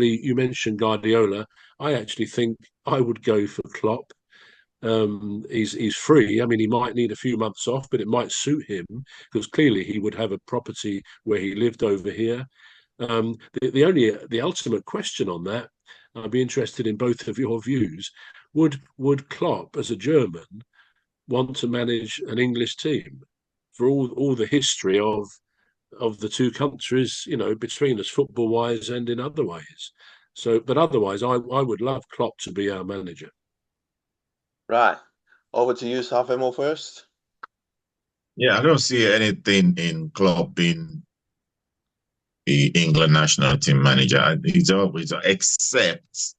you mentioned Guardiola. I actually think I would go for Klopp. He's free. I mean, he might need a few months off, but it might suit him because clearly he would have a property where he lived over here. The ultimate question on that, I'd be interested in both of your views. Would Klopp, as a German, want to manage an English team for all the history of the two countries, between us football wise and in other ways? So, but otherwise, I would love Klopp to be our manager. Right. Over to you, South first. Yeah, I don't see anything in Klopp being the England national team manager. He's always, except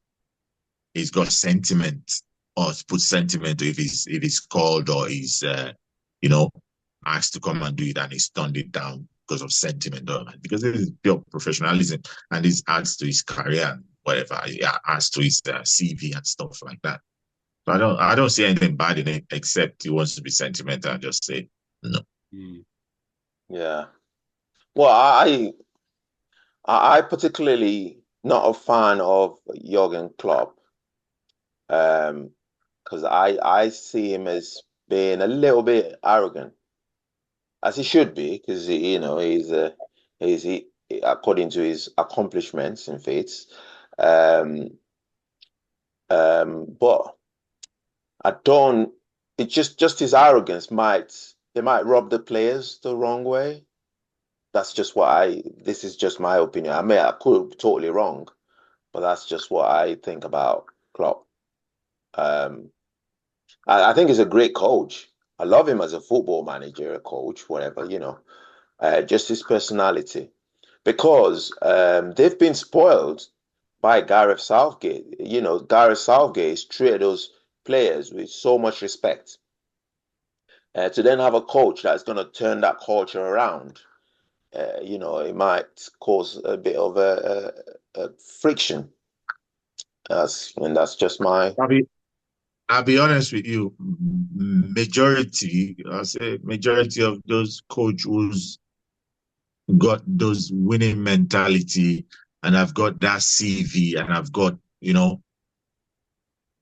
he's got sentiment or put sentiment if he's called or he's you know asked to come and do it and he's turned it down because of sentiment or because it is pure professionalism and this adds to his career and whatever, yeah, adds to his CV and stuff like that. So I don't see anything bad in it except he wants to be sentimental and just say no. Mm. Yeah. Well, I particularly not a fan of Jürgen Klopp, because I see him as being a little bit arrogant, as he should be, because he according to his accomplishments and feats. Um, but I don't. It just his arrogance might rub the players the wrong way. That's just what I. This is just my opinion. I could be totally wrong, but that's just what I think about Klopp. Um, I think he's a great coach. I love him as a football manager, a coach, whatever, just his personality. Because they've been spoiled by Gareth Southgate. Gareth Southgate has treated those players with so much respect. To then have a coach that's going to turn that culture around, it might cause a bit of a friction. That's just my. I'll be, I'll be honest with you, I'll say majority of those coach who's got those winning mentality and I've got that CV and I've got,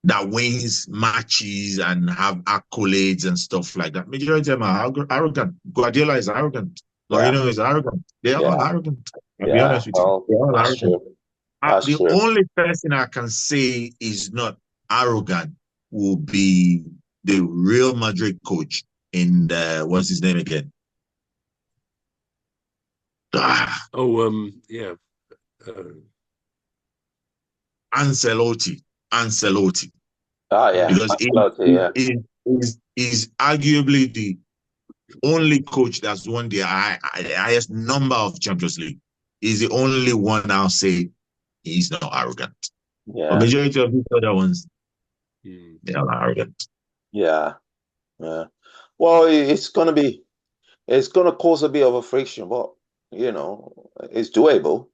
that wins matches and have accolades and stuff like that. Majority of them are arrogant. Guardiola is arrogant. Yeah, Mourinho is arrogant. They're all yeah, arrogant. I'll be yeah. honest with you. Well, They're all that's arrogant. true. That's The true. only person I can say is not arrogant will be the Real Madrid coach in what's his name again? Ah, Oh, yeah. Uh, Ancelotti. Ancelotti. Oh yeah, Because absolutely. Yeah, he's arguably the only coach that's won the highest number of Champions League. He's the only one I'll say he's not arrogant. The yeah, majority of these other ones, mm. they are arrogant. yeah, yeah. Well, it's gonna cause a bit of a friction, but it's doable.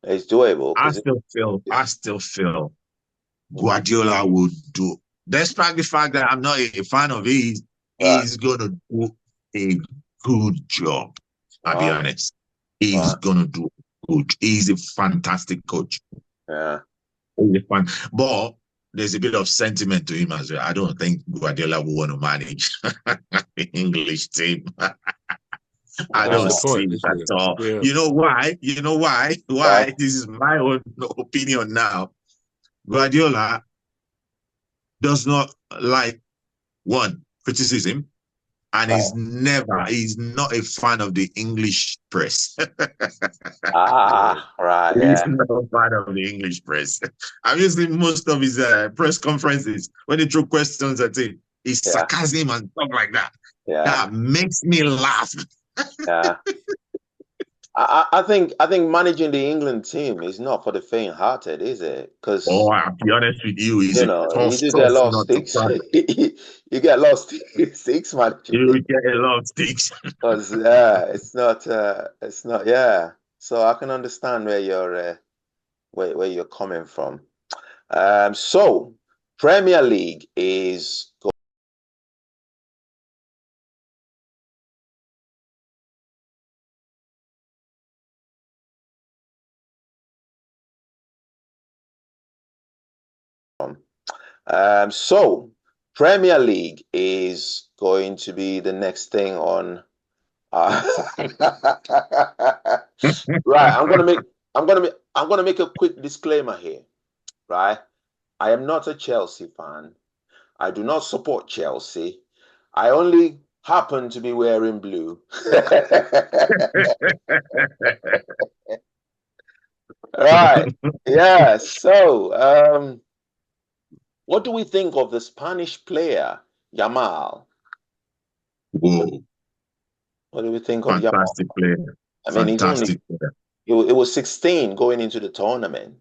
It's doable I because still feel, it, I still feel Guardiola would do, despite the fact that I'm not a fan of his, right, he's gonna do a good job. I'll be right, honest. He's right. gonna do good. He's a fantastic coach. Yeah, But there's a bit of sentiment to him as well. I don't think Guardiola will want to manage the English team. I That's don't the yeah, see point, it isn't at it? all. Yeah. You know why? You know why? right. Why? This is my own opinion now. Guardiola does not like one criticism, and he's not a fan of the English press. Right. Right, He's yeah, not a fan of the English press. I'm using most of his press conferences when they throw questions at him. It's yeah, sarcasm and stuff like that. yeah, That makes me laugh. yeah. I think managing the England team is not for the faint-hearted, is it? Oh, Because I'll be honest with you, it's a you tough, do get tough lost not to sticks. crack. You get lost sticks managing You it. will get a lot of sticks. Because yeah, it's not yeah. So I can understand where you're coming from. So Premier League is So Premier League is going to be the next thing on. Right, I'm gonna make a quick disclaimer here. Right, I am not a Chelsea fan. I do not support Chelsea. I only happen to be wearing blue. Right. Yeah. So, what do we think of the Spanish player, Yamal? Whoa. What do we think of Yamal? Fantastic player. I mean, Fantastic player. It was 16 going into the tournament.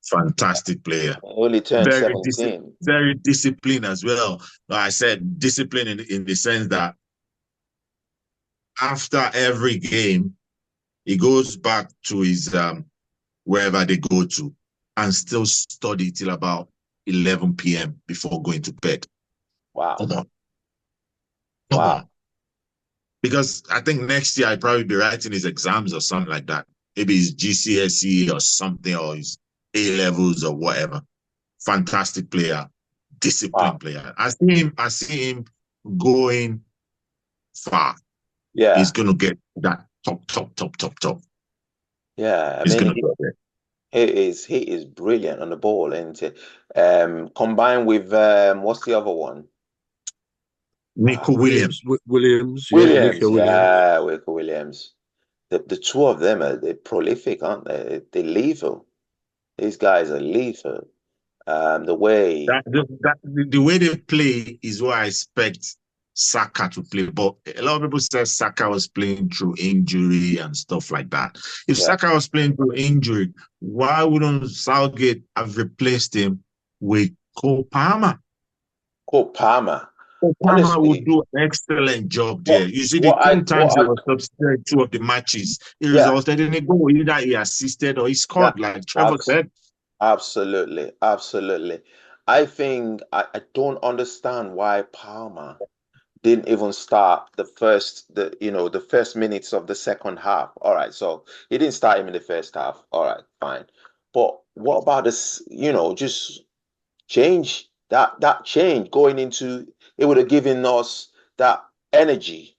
Fantastic player. Only turned 17. Very disciplined as well. Like I said, discipline in the sense that after every game, he goes back to his wherever they go to and still study till about 11 p.m. before going to bed. Wow. Come on. Come on. Because I think next year I'll probably be writing his exams or something like that. Maybe his GCSE or something, or his A-levels or whatever. Fantastic player, disciplined player. I see him going far. Yeah. He's gonna get that top. Yeah. I He's mean, gonna go there. he is brilliant on the ball, isn't he? Combined with what's the other one? Nico Williams. Williams. Yeah, Nico Williams. The two of them they're prolific, aren't they? They're lethal. These guys are lethal. The way the way they play is what I expect Saka to play. But a lot of people say Saka was playing through injury and stuff like that. If Saka was playing through injury, why wouldn't Southgate have replaced him with Cole Palmer? Palmer would do an excellent job there. You see, the two times he was substituted 2 of the matches, it resulted in a goal. Either he assisted or he scored, like Trevor said. Absolutely. I think I don't understand why Palmer didn't even start the first minutes of the second half. All right, so he didn't start him in the first half. All right, fine. But what about this? Just change that change going into it would have given us that energy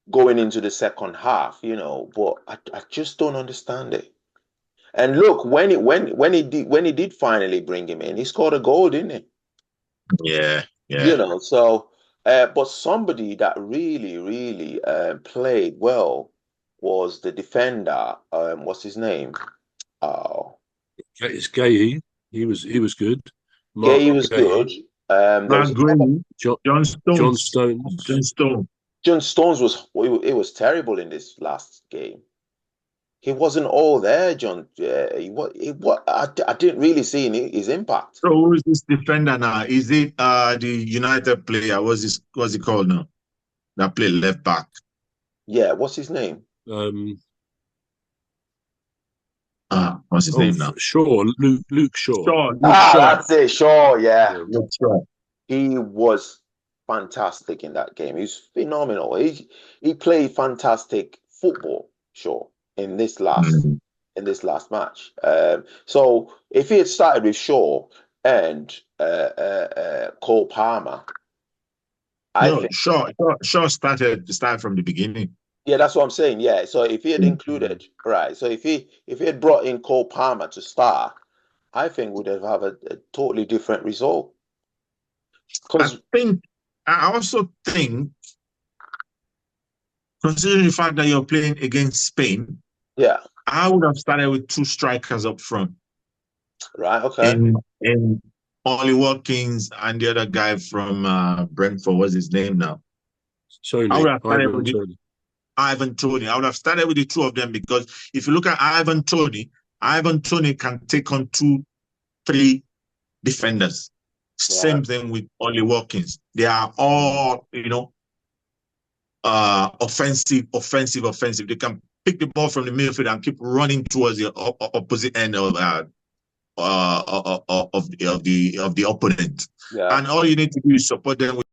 going into the second half. But I just don't understand it. And look, when he did finally bring him in, he scored a goal, didn't he? Yeah. So but somebody that really played well was the defender. What's his name? Oh, it's Gay. He was good. Gay was good. John Stones. John Stones was terrible in this last game. He wasn't all there, John. I didn't really see his impact. So who is this defender now? Is it the United player? What's he called now? That played left back. Yeah, what's his name? What's his name now? Shaw, Luke Shaw. Shaw. That's it, Shaw, yeah. Luke Shaw. He was fantastic in that game. He was phenomenal. He played fantastic football, Shaw, in this last match. So if he had started with Shaw and Cole Palmer, Shaw started from the beginning. Yeah, that's what I'm saying. Yeah. So if he had included, right. So if he had brought in Cole Palmer to start, I think we'd have a totally different result. I also think, considering the fact that you're playing against Spain, I would have started with 2 strikers up front. Right. Okay. And Ollie Watkins and the other guy from Brentford. What's his name now? Sorry, I would have started with Ivan Toney. I would have started with the 2 of them, because if you look at Ivan Toney can take on 2-3 defenders. Same thing with Ollie Watkins. They are all, offensive. They can pick the ball from the midfield and keep running towards the opposite end of the opponent. Yeah. And all you need to do is support them with